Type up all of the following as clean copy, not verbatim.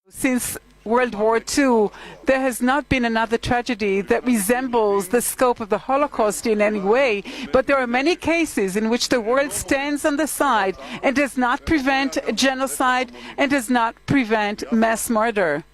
Since World War II, there has not been another tragedy that resembles the scope of the Holocaust in any way, but there are many cases in which the world stands on the side and does not prevent genocide and does not prevent mass murder.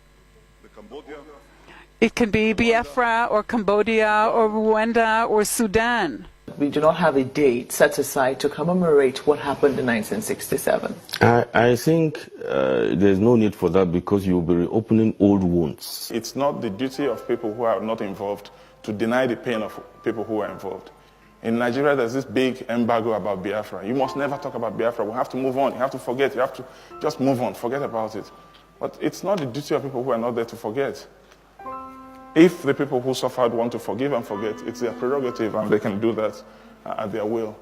It can be Biafra or Cambodia or Rwanda or Sudan. We do not have a date set aside to commemorate what happened in 1967. I think there's no need for that because you'll be reopening old wounds. It's not the duty of people who are not involved to deny the pain of people who are involved. In Nigeria, there's this big embargo about Biafra. You must never talk about Biafra. We have to move on. You have to forget. You have to just move on. Forget about it. But it's not the duty of people who are not there to forget. If the people who suffered want to forgive and forget, it's their prerogative and they can do that at their will.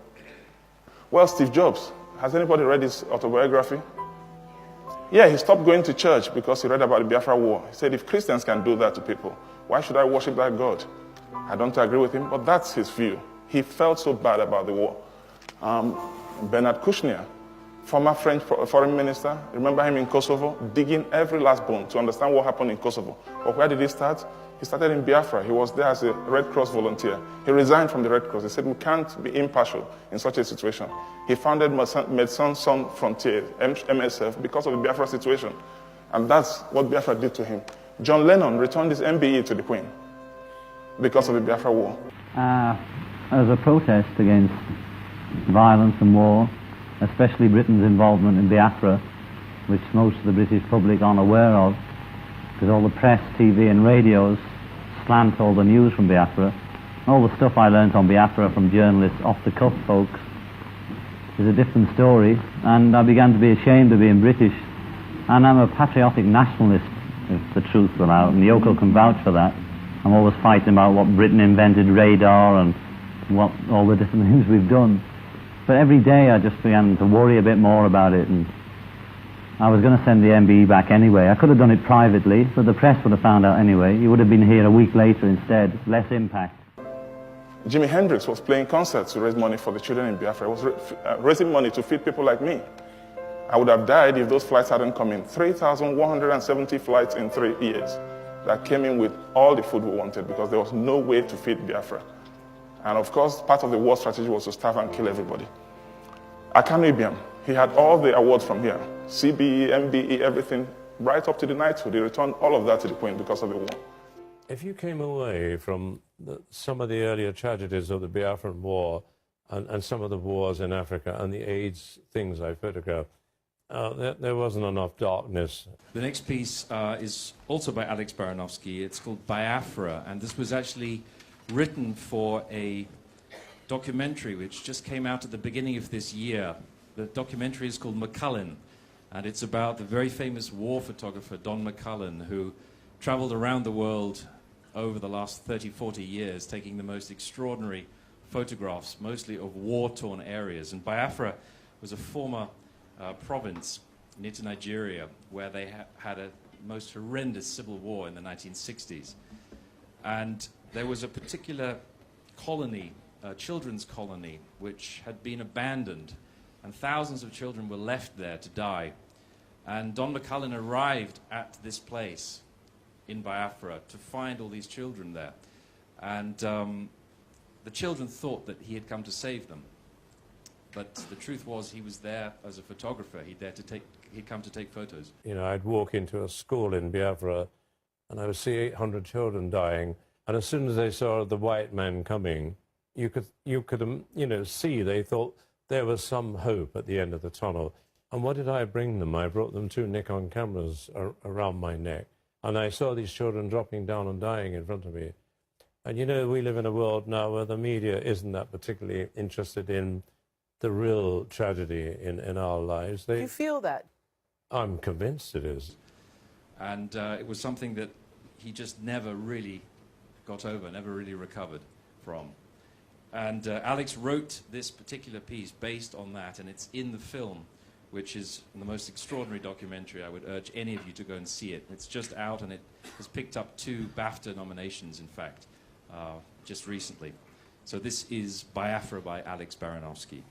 Well, Steve Jobs, has anybody read his autobiography? Yeah, he stopped going to church because he read about the Biafra War. He said, if Christians can do that to people, why should I worship that God? I don't agree with him, but that's his view. He felt so bad about the war. Bernard Kouchner, former French foreign minister, remember him in Kosovo, digging every last bone to understand what happened in Kosovo. But where did he start? He started in Biafra. He was there as a Red Cross volunteer. He resigned from the Red Cross. He said, we can't be impartial in such a situation. He founded Médecins Sans Frontières, MSF, because of the Biafra situation. And that's what Biafra did to him. John Lennon returned his MBE to the Queen because of the Biafra war. As a protest against violence and war, especially Britain's involvement in Biafra, which most of the British public aren't aware of, because all the press, TV and radios slant all the news from Biafra. All the stuff I learnt on Biafra from journalists, off-the-cuff folks, is a different story, and I began to be ashamed of being British. And I'm a patriotic nationalist, if the truth will out, and Yoko can vouch for that. I'm always fighting about what Britain invented, radar, and what all the different things we've done. But every day I just began to worry a bit more about it, and I was going to send the MBE back anyway. I could have done it privately, but the press would have found out anyway. You would have been here a week later instead, less impact. Jimi Hendrix was playing concerts to raise money for the children in Biafra. He was raising money to feed people like me. I would have died if those flights hadn't come in. 3,170 flights in 3 years that came in with all the food we wanted because there was no way to feed Biafra. And of course, part of the war strategy was to starve and kill everybody. Akanu Ibiam, he had all the awards from here. CBE, MBE, everything, right up to the knighthood. He returned all of that to the Queen because of the war. If you came away from some of the earlier tragedies of the Biafran War and some of the wars in Africa and the AIDS things I photographed, there wasn't enough darkness. The next piece is also by Alex Baranovsky. It's called Biafra, and this was actually written for a documentary which just came out at the beginning of this year. The documentary is called McCullin, and it's about the very famous war photographer Don McCullin, who traveled around the world over the last 30, 40 years, taking the most extraordinary photographs, mostly of war-torn areas. And Biafra was a former province near to Nigeria, where they had a most horrendous civil war in the 1960s. And there was a particular colony, children's colony, which had been abandoned, and thousands of children were left there to die. And Don McCullin arrived at this place in Biafra to find all these children there. And the children thought that he had come to save them. But the truth was he was there as a photographer. He'd come to take photos. You know, I'd walk into a school in Biafra and I would see 800 children dying. And as soon as they saw the white man coming, you could see they thought there was some hope at the end of the tunnel. And what did I bring them? I brought them 2 Nikon cameras around my neck. And I saw these children dropping down and dying in front of me. And you know, we live in a world now where the media isn't that particularly interested in the real tragedy in our lives. Do you feel that? I'm convinced it is. And it was something that he just never really got over, never really recovered from. And Alex wrote this particular piece based on that, and it's in the film, which is the most extraordinary documentary. I would urge any of you to go and see it. It's just out, and it has picked up 2 BAFTA nominations, in fact, just recently. So this is Biafra by Alex Baranovsky.